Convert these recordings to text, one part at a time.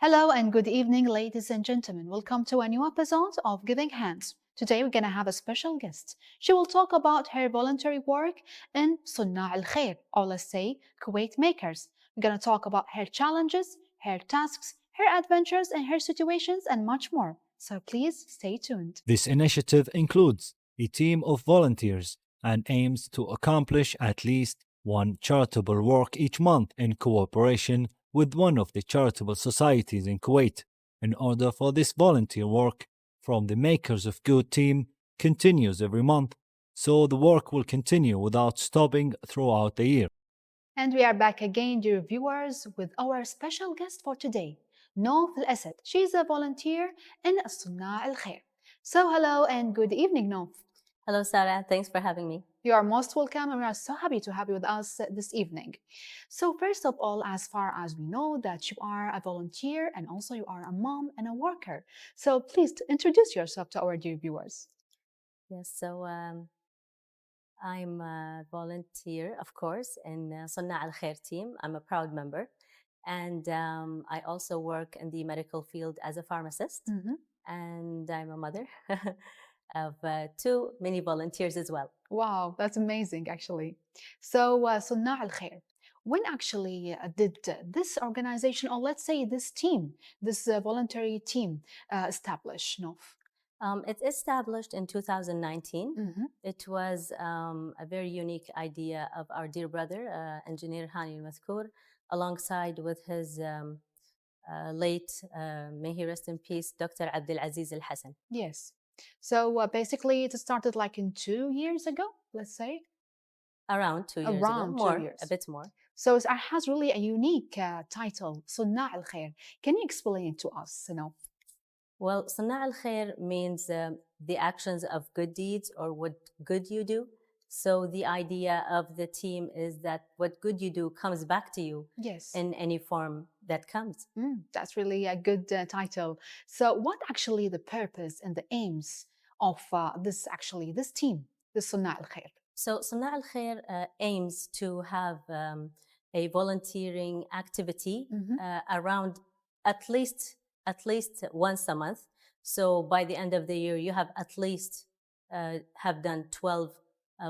Hello and good evening, ladies and gentlemen. Welcome to a new episode of Giving Hands. Today we're going to have a special guest. She will talk about her voluntary work in Sunnah al Khair, or let's say Kuwait Makers. We're going to talk about her challenges, her tasks, her adventures, and her situations, and much more. So please stay tuned. This initiative includes a team of volunteers and aims to accomplish at least one charitable work each month in cooperation with one of the charitable societies in Kuwait. In order for this volunteer work from the Makers of Good team continues every month, so the work will continue without stopping throughout the year. And we are back again, dear viewers, with our special guest for today, Nof Al Asad. She's a volunteer in Sunnah al Khair. So, hello and good evening, Nof. Hello, Sarah. Thanks for having me. You are most welcome, and we are so happy to have you with us this evening. So, first of all, as far as we know that you are a volunteer and also you are a mom and a worker. So, please introduce yourself to our dear viewers. Yes, so I'm a volunteer, of course, in Sunnah al Khair team. I'm a proud member. And I also work in the medical field as a pharmacist. And I'm a mother of two mini volunteers as well. Wow, that's amazing, actually. So, Sunnah al Khair, when actually did this organization, or let's say this team, this voluntary team, establish, Nof? It established in 2019. Mhm. It was a very unique idea of our dear brother, engineer Hani al-Mathkour, alongside with his late, may he rest in peace, Dr. Abdul Aziz Al-Hassan. Yes. So basically, it started like in 2 years ago, let's say. Around 2 years ago, Around more, 2 years. a bit more. So it has really a unique title, Sunnah al Khair. Can you explain it to us, Nof? Well, Sunnah al Khair means the actions of good deeds or what good you do. So the idea of the team is that what good you do comes back to you Yes. in any form that comes. That's really a good title. So, what actually the purpose and the aims of this team, the Sunnah al Khair? So Sunnah al Khair aims to have a volunteering activity around at least once a month. So by the end of the year, you have at least have done 12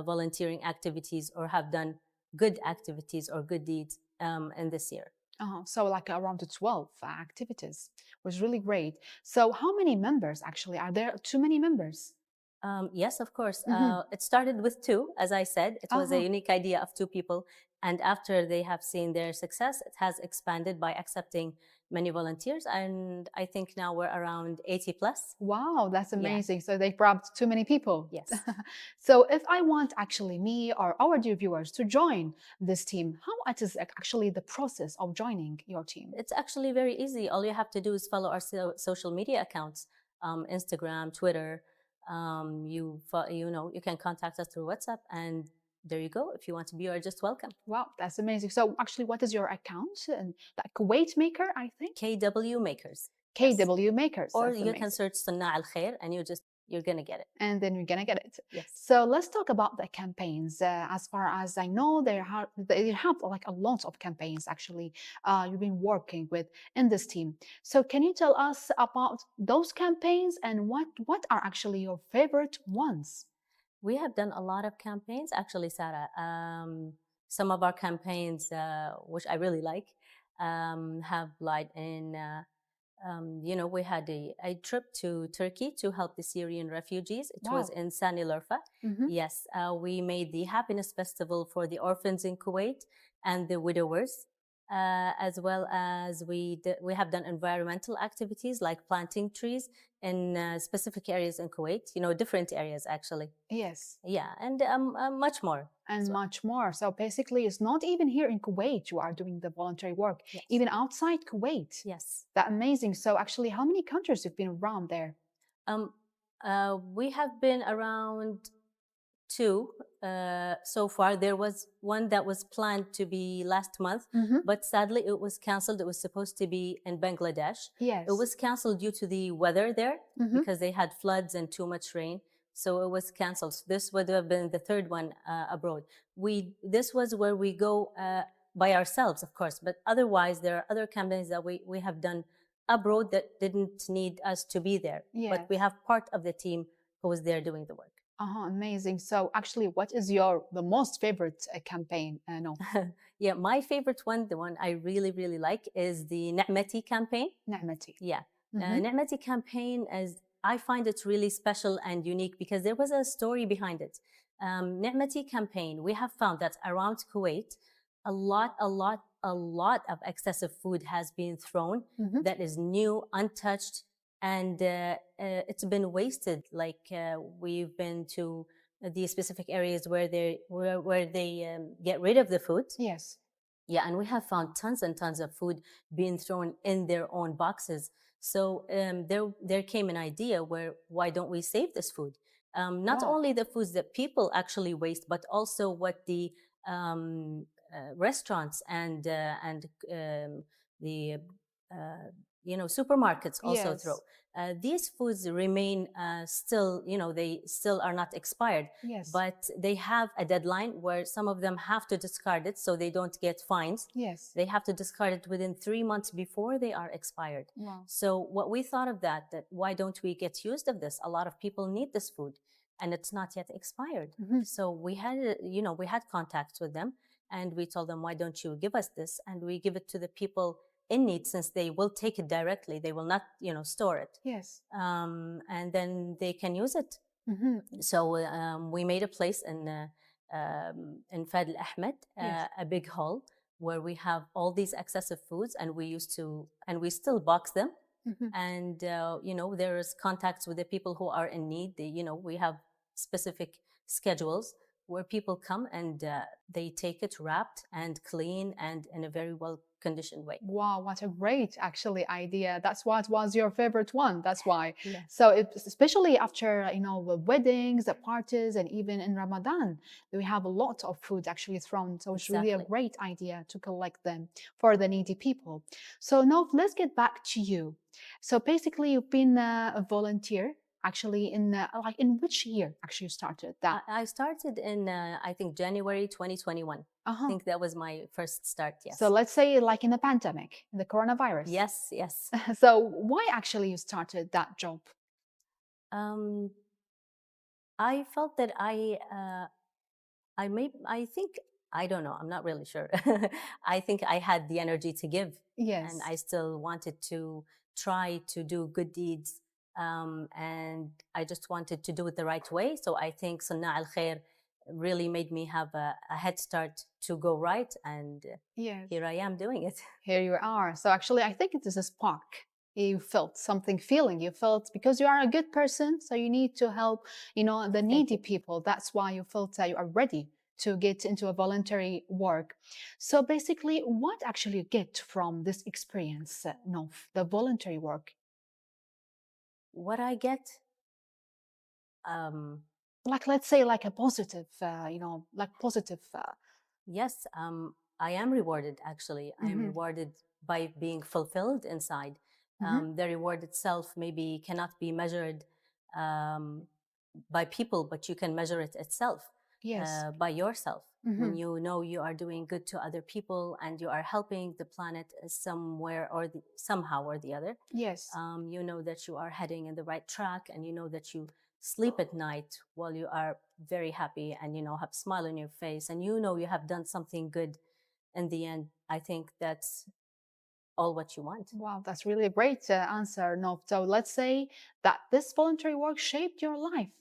volunteering activities or have done good activities or good deeds in this year. So like around 12 activities was really great. So how many members actually? Are there too many members? Yes, of course. It started with two, as I said. It was a unique idea of two people. And after they have seen their success, it has expanded by accepting many volunteers. And I think now we're around 80 plus. Wow, that's amazing. Yeah. So they brought too many people. Yes. So if I want actually me or our dear viewers to join this team, how it is actually the process of joining your team? It's actually very easy. All you have to do is follow our social media accounts, Instagram, Twitter. You can contact us through WhatsApp, and there you go. If you want to be, you're just welcome. Wow, that's amazing. So actually, what is your account? And like Kuwait Maker, I think. KW Makers. KW yes. Makers. Or you can search Sunnah al Khair, and you're gonna get it. And then you're gonna get it. Yes. So let's talk about the campaigns. As far as I know, they have like a lot of campaigns actually. You've been working with in this team. So can you tell us about those campaigns and what are actually your favorite ones? We have done a lot of campaigns, actually, Sarah. Some of our campaigns, which I really like, have lied in. We had a trip to Turkey to help the Syrian refugees. It was in Sani Lurfa. Yes, we made the Happiness Festival for the orphans in Kuwait and the widowers, as well as we have done environmental activities like planting trees in specific areas in Kuwait, different areas actually. Yes. Yeah, and much more. And much more. So basically, it's not even here in Kuwait you are doing the voluntary work, yes. Even outside Kuwait. Yes. That's amazing. So actually, how many countries you've been around there? We have been around 2 so far. There was one that was planned to be last month, but sadly it was canceled. It was supposed to be in Bangladesh. Yes. It was canceled due to the weather there because they had floods and too much rain. So it was canceled. So this would have been the third one abroad. This was where we go by ourselves, of course, but otherwise there are other campaigns that we have done abroad that didn't need us to be there, but we Yes. have part of the team who was there doing the work. Amazing. So actually, what is the most favorite campaign? No, Yeah, my favorite one, the one I really, really like, is the Ni'mati campaign. Na'mati. Yeah. Mm-hmm. Ni'mati campaign, as I find it really special and unique because there was a story behind it. Ni'mati campaign, we have found that around Kuwait, a lot of excessive food has been thrown Mm-hmm. that is new, untouched, and it's been wasted. Like we've been to the specific areas where they get rid of the food. Yes. Yeah, and we have found tons and tons of food being thrown in their own boxes. So there came an idea where why don't we save this food? Not Wow. only the foods that people actually waste, but also what the restaurants and the supermarkets also throw. Yes. These foods remain still, they still are not expired, Yes. but they have a deadline where some of them have to discard it so they don't get fines. Yes. They have to discard it within 3 months before they are expired. Wow. So what we thought of that why don't we get used of this? A lot of people need this food and it's not yet expired. Mm-hmm. So we had contacts with them and we told them, why don't you give us this? And we give it to the people in need, since they will take it directly. They will not, store it. Yes. And then they can use it. Mm-hmm. So we made a place in Fad Al Ahmed, Yes. a big hall where we have all these excessive foods, and we still box them. Mm-hmm. And there is contacts with the people who are in need. We have specific schedules where people come and they take it wrapped and clean and in a very well conditioned way. Wow, what a great actually idea. That's what was your favorite one. That's why. Yes. So especially after, the weddings, the parties, and even in Ramadan, we have a lot of food actually thrown. So it's really a Exactly. great idea to collect them for the needy people. So now let's get back to you. So basically you've been a volunteer actually in which year actually you started that? I started in I think January 2021. I Uh-huh. think that was my first start. Yes. So let's say like in the pandemic, in the coronavirus. Yes. So why actually you started that job? I felt that I think, I don't know, I'm not really sure. I think I had the energy to give. Yes. And I still wanted to try to do good deeds. And I just wanted to do it the right way. So I think Sanna al Khair really made me have a head start to go right. And Yes. here I am doing it. Here you are. So actually, I think it is a spark. You felt something feeling. You felt because you are a good person, so you need to help, the needy people. That's why you felt that you are ready to get into a voluntary work. So basically, what actually you get from this experience, Nof, the voluntary work? What I get, um, Like, let's say, like a positive, like positive. yes, I am rewarded actually. I am Mhm. rewarded by being fulfilled inside. Mhm. The reward itself maybe cannot be measured um, by people, but you can measure it itself Yes. by yourself. When Mhm. you know you are doing good to other people and you are helping the planet somewhere or somehow or the other, Yes. you know that you are heading in the right track, and you know that you sleep at night while you are very happy and have a smile on your face, and you have done something good in the end. I think that's all what you want. Wow, that's really a great answer, No. So let's say that this voluntary work shaped your life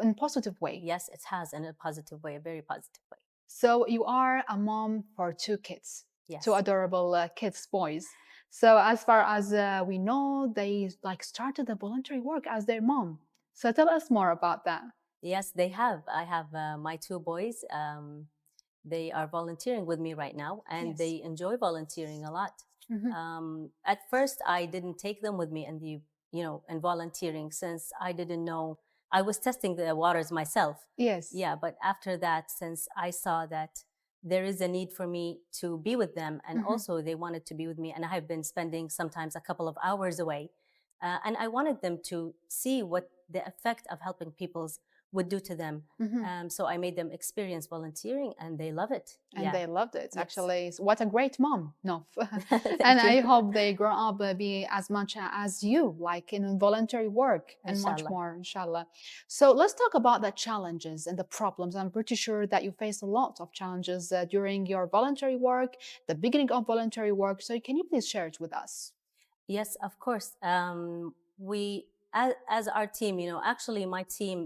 in a positive way. Yes, it has, in a positive way, a very positive way. So you are a mom for two kids, Yes. two adorable kids, boys. So as far as we know, they like started the voluntary work as their mom. So tell us more about that. Yes, they have. I have my two boys. They are volunteering with me right now, and Yes. they enjoy volunteering a lot. Mhm. At first, I didn't take them with me in volunteering, since I didn't know. I was testing the waters myself. Yes. Yeah, but after that, since I saw that there is a need for me to be with them, and Mhm. also they wanted to be with me, and I have been spending sometimes a couple of hours away, and I wanted them to see what the effect of helping people's would do to them. So I made them experience volunteering, and they love it. And they loved it, Yes. actually. What a great mom, no. Thank And you. I hope they grow up be as much as you, like in voluntary work and much Inshallah. more, inshallah. So let's talk about the challenges and the problems. I'm pretty sure that you face a lot of challenges during your voluntary work, the beginning of voluntary work. So can you please share it with us? Yes, of course. We, as our team, actually my team,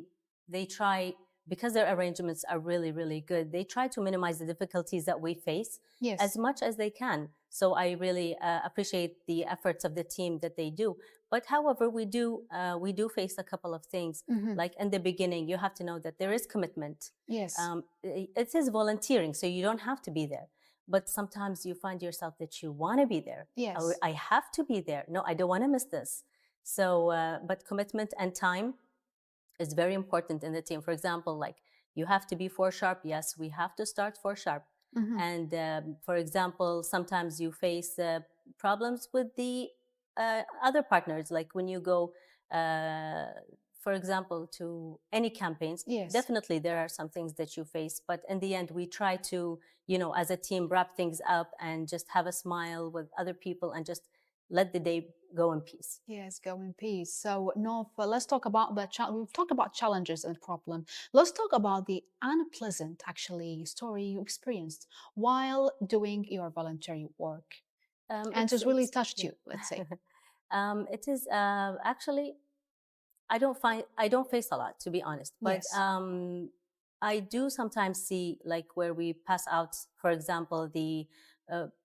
they try, because their arrangements are really, really good, they try to minimize the difficulties that we face Yes. as much as they can. So I really appreciate the efforts of the team that they do. But however, we do face a couple of things. Like in the beginning, you have to know that there is commitment. Yes. It is volunteering, so you don't have to be there. But sometimes you find yourself that you want to be there. Yes. Or I have to be there. No, I don't want to miss this. So, but commitment and time is very important in the team. For example, like you have to be 4 sharp. Yes, we have to start 4 sharp. And for example, sometimes you face problems with the other partners. Like when you go, for example, to any campaigns, Yes. definitely there are some things that you face. But in the end, we try to, as a team, wrap things up and just have a smile with other people and just let the day go in peace. Yes, go in peace. So, no, let's talk about we've talked about challenges and problem. Let's talk about the unpleasant, actually, story you experienced while doing your voluntary work, and it really touched you. Let's say. It is actually, I don't face a lot, to be honest, but Yes. I do sometimes see, like where we pass out, for example, the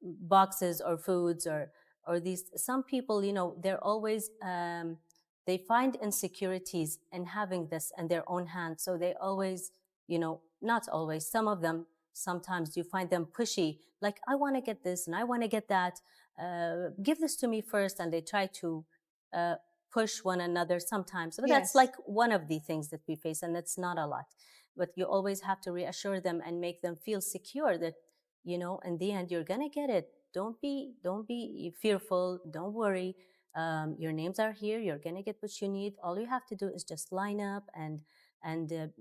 boxes or foods or these. Some people, they're always they find insecurities in having this in their own hands, so they always, not always. Some of them, sometimes you find them pushy, like I want to get this and I want to get that. Give this to me first, and they try to push one another sometimes. But that's Yes. like one of the things that we face, and that's not a lot. But you always have to reassure them and make them feel secure that, in the end, you're gonna get it. Don't be fearful. Don't worry. Your names are here. You're gonna get what you need. All you have to do is just line up and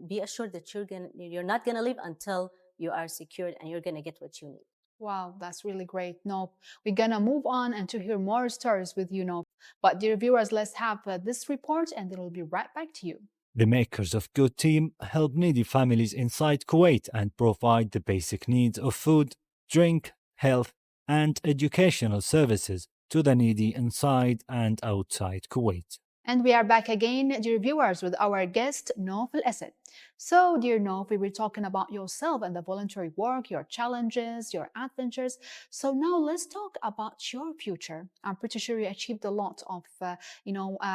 be assured that you're not gonna leave until you are secured and you're gonna get what you need. Wow, that's really great. No, we're gonna move on and to hear more stories with you, no. But dear viewers, let's have this report, and then we'll be right back to you. The makers of Good Team help needy families inside Kuwait and provide the basic needs of food, drink, health, and educational services to the needy inside and outside Kuwait. And we are back again, dear viewers, with our guest, Nof El Asad. So, dear Nof, we were talking about yourself and the voluntary work, your challenges, your adventures. So now let's talk about your future. I'm pretty sure you achieved a lot of,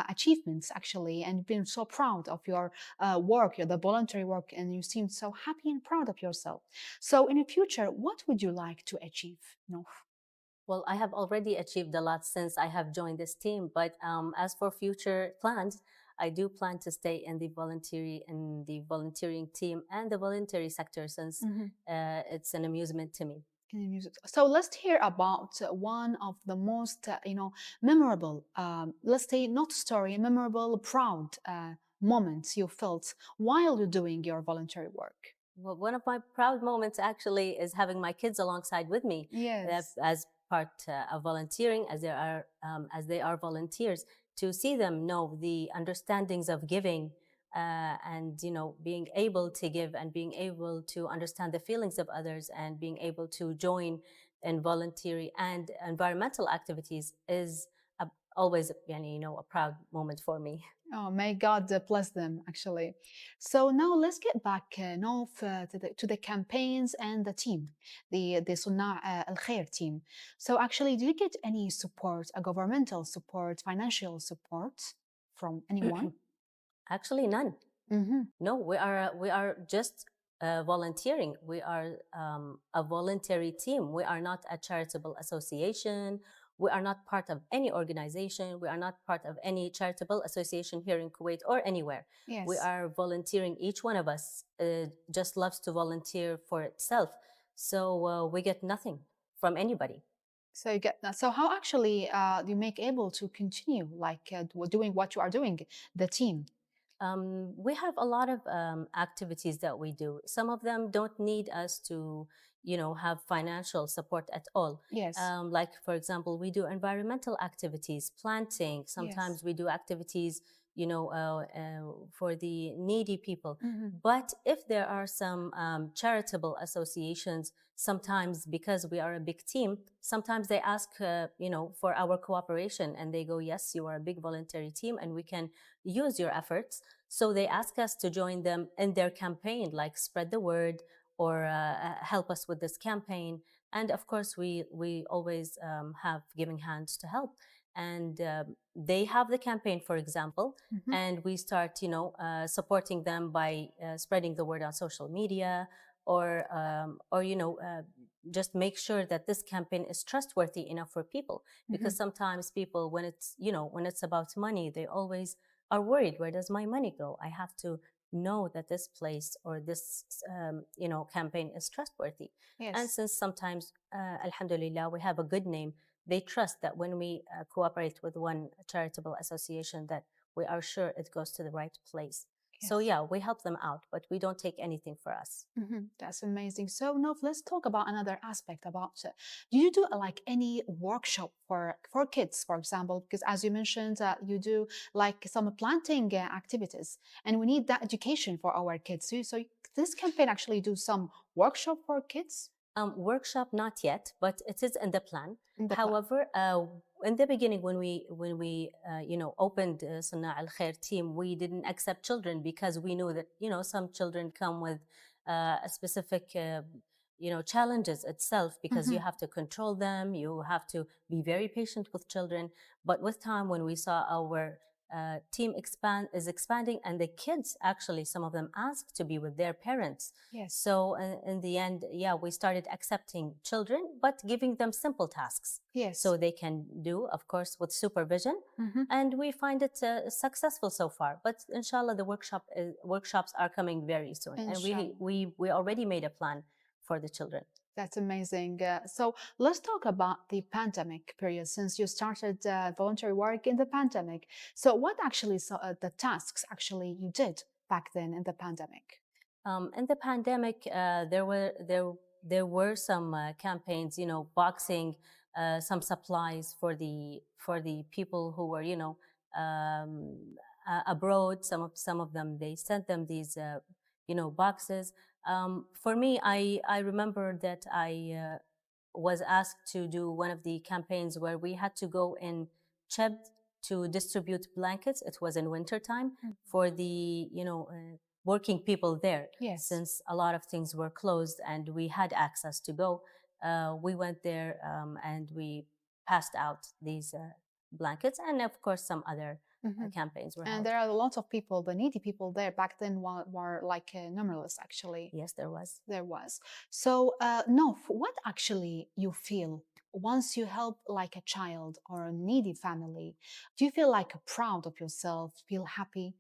achievements actually, and been so proud of your work, the voluntary work, and you seem so happy and proud of yourself. So, in the future, what would you like to achieve, Nof? Well, I have already achieved a lot since I have joined this team. But as for future plans, I do plan to stay in the volunteering team and the voluntary sector, since it's an amusement to me. So let's hear about one of the most, memorable, let's say not story, memorable, proud moments you felt while you're doing your voluntary work. Well, one of my proud moments actually is having my kids alongside with me. Yes. As part of volunteering, as they are volunteers, to see them know the understandings of giving, and being able to give and being able to understand the feelings of others and being able to join in voluntary and environmental activities is always a proud moment for me. Oh, may God bless them, actually. So now let's get back now to the campaigns and the team, the Sunna Al Khair team. So actually, do you get any support, a governmental support, financial support from anyone? Actually, none. Mm-hmm. No, we are just volunteering. We are a voluntary team. We are not a charitable association. We are not part of any organization. We are not part of any charitable association here in Kuwait or anywhere. Yes. We are volunteering. Each one of us just loves to volunteer for itself. So we get nothing from anybody. So you get that. So how actually you make able to continue like doing what you are doing, the team? We have a lot of activities that we do. Some of them don't need us to, have financial support at all. Yes. Like, for example, we do environmental activities, planting. Sometimes Yes. we do activities, for the needy people. Mhm. But if there are some charitable associations, sometimes because we are a big team, sometimes they ask, for our cooperation, and they go, yes, you are a big voluntary team and we can use your efforts. So they ask us to join them in their campaign, like spread the word or help us with this campaign. And of course, we always have Giving Hands to help. And they have the campaign, for example, Mhm. and we start, supporting them by spreading the word on social media, or just make sure that this campaign is trustworthy enough for people. Because sometimes people, when it's about money, they always are worried, where does my money go? I have to know that this place or this campaign is trustworthy. Yes. And since sometimes alhamdulillah, we have a good name, they trust that when we cooperate with one charitable association, that we are sure it goes to the right place. So Yes. yeah, we help them out, but we don't take anything for us. That's amazing. So, Nov, let's talk about another aspect about do you do like any workshop for kids, for example? Because as you mentioned, you do like some planting activities, and we need that education for our kids too. So, this campaign actually do some workshop for kids Workshop not yet, but it is in the plan. in the plan. However, in the beginning, when we opened Sunnah Al Khair team, we didn't accept children because we knew that some children come with a specific challenges itself, because you have to control them, you have to be very patient with children. But with time, when we saw our team is expanding, and the kids, actually some of them asked to be with their parents. Yes. So in the end, yeah, we started accepting children, but giving them simple tasks. Yes. So they can do, of course, with supervision. And we find it successful so far. But inshallah, the workshops are coming very soon. Inshallah. And we already made a plan for the children. That's amazing. So let's talk about the pandemic period, since you started voluntary work in the pandemic. So what actually the tasks actually you did back then in the pandemic? In the pandemic, there were some campaigns, boxing, some supplies for the people who were, abroad. Some of them, they sent them these boxes. For me, I remember that I was asked to do one of the campaigns where we had to go in Cheb to distribute blankets. It was in wintertime for the working people there. Yes. Since a lot of things were closed and we had access to go, we went there and we passed out these blankets, and of course some other campaigns were held. And there are a lot of people, the needy people there back then were like numerous actually. Yes, there was. There was. So, Nof, what actually you feel once you help like a child or a needy family? Do you feel like proud of yourself, feel happy?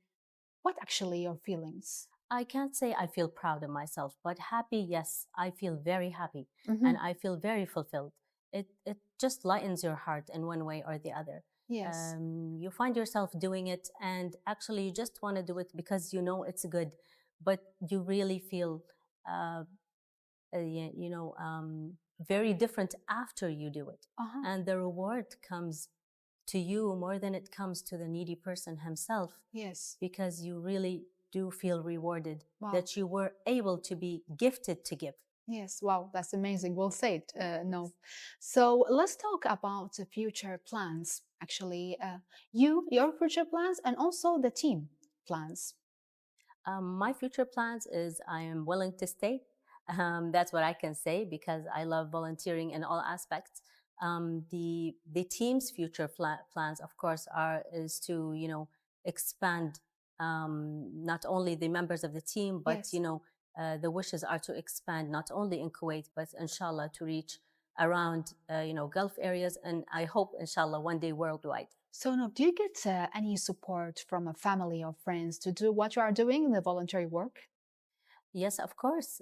What actually your feelings? I can't say I feel proud of myself, but happy, yes, I feel very happy and I feel very fulfilled. It just lightens your heart in one way or the other. Yes. You find yourself doing it, and actually you just want to do it because you know it's good, but you really feel, very different after you do it. And the reward comes to you more than it comes to the needy person himself. Yes. Because you really do feel rewarded. Wow. That you were able to be gifted to give. Yes, wow, that's amazing. Well said, no. So let's talk about the future plans. Actually, your future plans, and also the team plans. My future plans is I am willing to stay. That's what I can say, because I love volunteering in all aspects. The team's future plans, of course, is to expand not only the members of the team, but Yes. the wishes are to expand not only in Kuwait, but inshallah to reach around Gulf areas, and I hope inshallah one day worldwide. So, no, do you get any support from a family or friends to do what you are doing in the voluntary work? Yes, of course.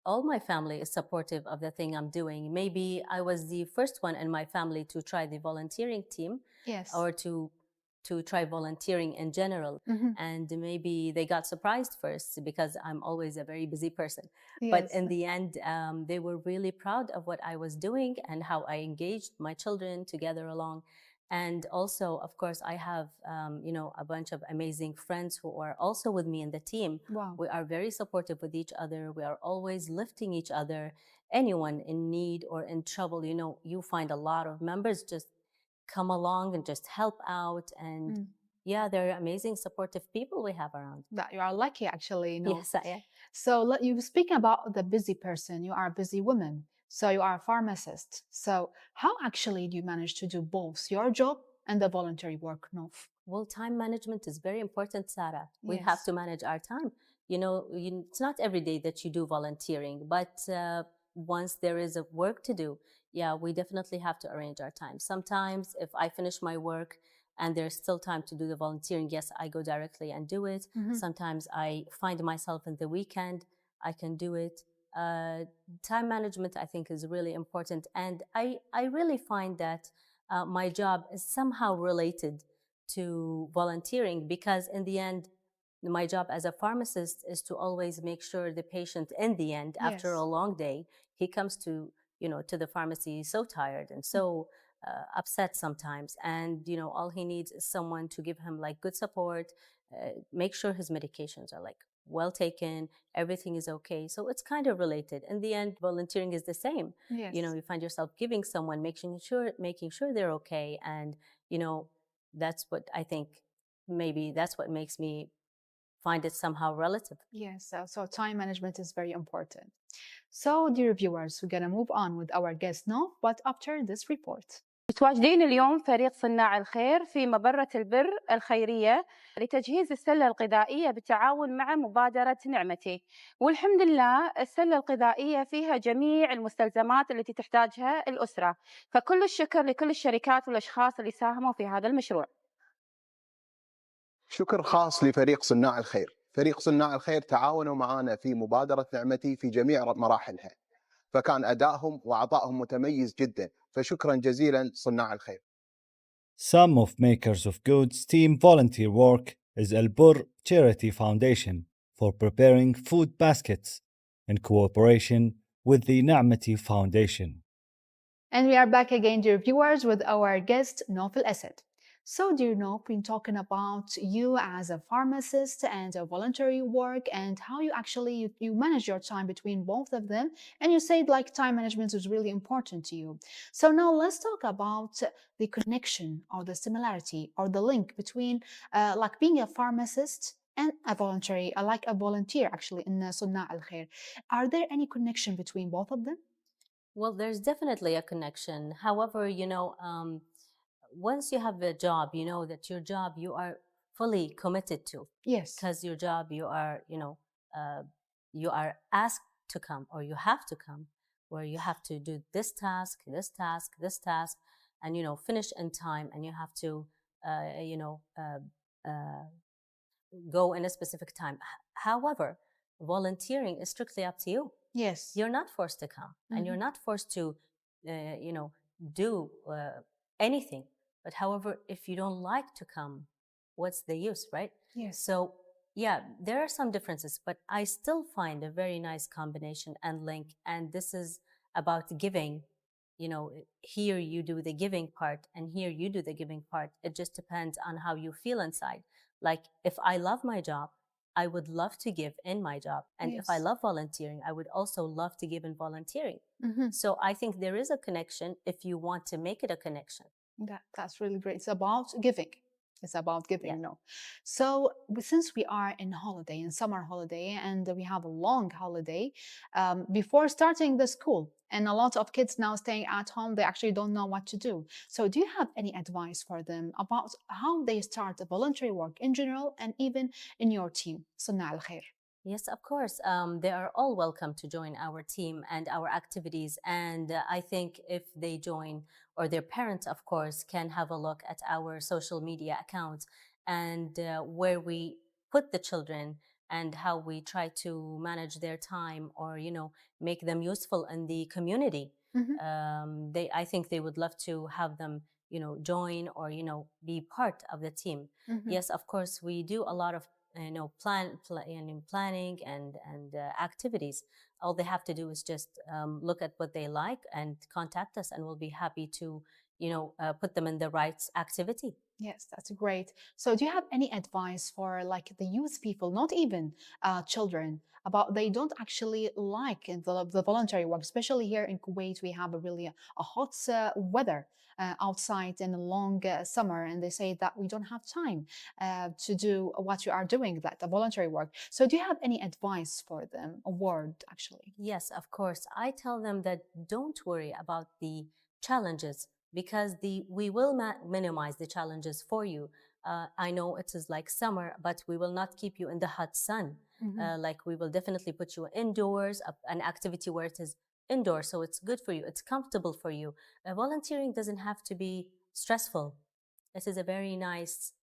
All my family is supportive of the thing I'm doing. Maybe I was the first one in my family to try the volunteering team, Yes. or to to try volunteering in general. And maybe they got surprised first because I'm always a very busy person. But Yes. in the end, they were really proud of what I was doing and how I engaged my children together along. And also, of course, I have, a bunch of amazing friends who are also with me in the team. Wow. We are very supportive with each other. We are always lifting each other. Anyone in need or in trouble, you find a lot of members just come along and just help out. And yeah, they're amazing, supportive people we have around. That you are lucky, actually. Yes, I am. So you speak about the busy person. You are a busy woman. So you are a pharmacist. So how actually do you manage to do both your job and the voluntary work, Nof? Well, time management is very important, Sarah. We have to manage our time. It's not every day that you do volunteering, but once there is a work to do, yeah, we definitely have to arrange our time. Sometimes if I finish my work and there's still time to do the volunteering, yes, I go directly and do it. Sometimes I find myself in the weekend, I can do it. Time management, I think, is really important. And I really find that my job is somehow related to volunteering, because in the end, my job as a pharmacist is to always make sure the patient in the end, after a long day, he comes to the pharmacy so tired and so upset sometimes, and all he needs is someone to give him like good support, make sure his medications are like well taken, everything is okay. So it's kind of related. In the end, volunteering is the same. You find yourself giving someone, making sure they're okay. And that's what I think, maybe that's what makes me find it somehow relative. Yes, so time management is very important. So, dear viewers, we're gonna move on with our guest now, but after this report. متواجدين اليوم فريق صناع الخير في مبرة البر الخيرية لتجهيز السلة الغذائية بالتعاون مع مبادرة نعمتي، والحمد لله السلة الغذائية فيها جميع المستلزمات التي تحتاجها الأسرة، فكل الشكر لكل الشركات والأشخاص اللي ساهموا في هذا المشروع. شكر خاص لفريق صناع الخير. فريق صناع الخير تعاونوا معنا في مبادرة نعمتي في جميع مراحلها، فكان أدائهم وعطائهم متميز جدا، فشكرا جزيلا صناع الخير. Some of Makers of Good's team volunteer work is البر Charity Foundation for preparing food baskets in cooperation with the Na'mati Foundation. And we are back again, dear viewers, with our guest, Nof Asad. So, dear Nof, we've been talking about you as a pharmacist and a voluntary work and how you actually you manage your time between both of them. And you said like time management is really important to you. So now let's talk about the connection or the similarity or the link between like being a pharmacist and a volunteer actually in Sunna al Khair. Are there any connection between both of them? Well, there's definitely a connection. However, once you have a job, you know that your job you are fully committed to. Yes. Because your job you are asked to come, or you have to come, where you have to do this task, this task, this task, and finish in time, and you have to go in a specific time. However, volunteering is strictly up to you. Yes. You're not forced to come, and you're not forced to, do anything. But however, if you don't like to come, what's the use, right? Yes. So, yeah, there are some differences, but I still find a very nice combination and link. And this is about giving. Here you do the giving part, and here you do the giving part. It just depends on how you feel inside. Like, if I love my job, I would love to give in my job. And if I love volunteering, I would also love to give in volunteering. So I think there is a connection if you want to make it a connection. That's really great. It's about giving. It's about giving, no. So since we are in summer holiday, and we have a long holiday before starting the school, and a lot of kids now staying at home, they actually don't know what to do. So do you have any advice for them about how they start a voluntary work in general and even in your team, Sunna al Khair? Yes, of course. They are all welcome to join our team and our activities. And I think if they join, or their parents, of course, can have a look at our social media accounts and where we put the children and how we try to manage their time, or, make them useful in the community. I think they would love to have them join or, be part of the team. Mhm. Yes, of course, we do a lot of, planning and activities. All they have to do is just look at what they like and contact us, and we'll be happy to, put them in the right activity. Yes, that's great. So, do you have any advice for like the youth people, not even children, about they don't actually like the voluntary work, especially here in Kuwait, we have a really a hot weather outside in a long summer, and they say that we don't have time to do what you are doing, that the voluntary work. So, do you have any advice for them? A word, actually. Yes, of course. I tell them that don't worry about the challenges, because we will minimize the challenges for you. I know it is like summer, but we will not keep you in the hot sun. Like we will definitely put you indoors, an activity where it is indoors, so it's good for you, it's comfortable for you. Volunteering doesn't have to be stressful. It is a very nice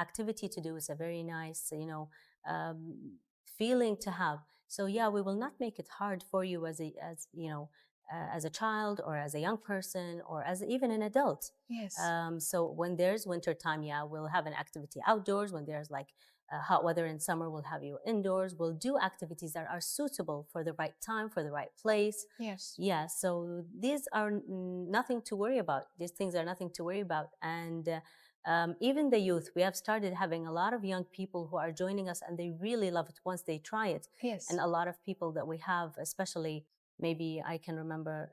activity to do. It's a very nice, feeling to have. So yeah, we will not make it hard for you as a child or as a young person or as even an adult. Yes. So when there's winter time, yeah, we'll have an activity outdoors. When there's like hot weather in summer, we'll have you indoors. We'll do activities that are suitable for the right time, for the right place. Yes. Yeah, so these are nothing to worry about. These things are nothing to worry about. And even the youth, we have started having a lot of young people who are joining us, and they really love it once they try it. Yes. And a lot of people that we have, especially maybe I can remember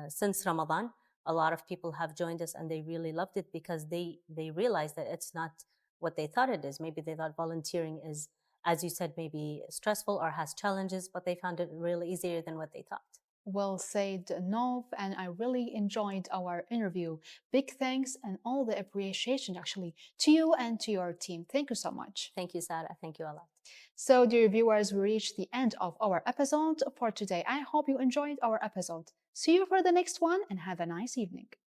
since Ramadan, a lot of people have joined us and they really loved it, because they realized that it's not what they thought it is. Maybe they thought volunteering is, as you said, maybe stressful or has challenges, but they found it really easier than what they thought. Well said, Nov, and I really enjoyed our interview. Big thanks and all the appreciation actually to you and to your team. Thank you so much. Thank you, Sarah. Thank you a lot. So, dear viewers, we reached the end of our episode for today. I hope you enjoyed our episode. See you for the next one and have a nice evening.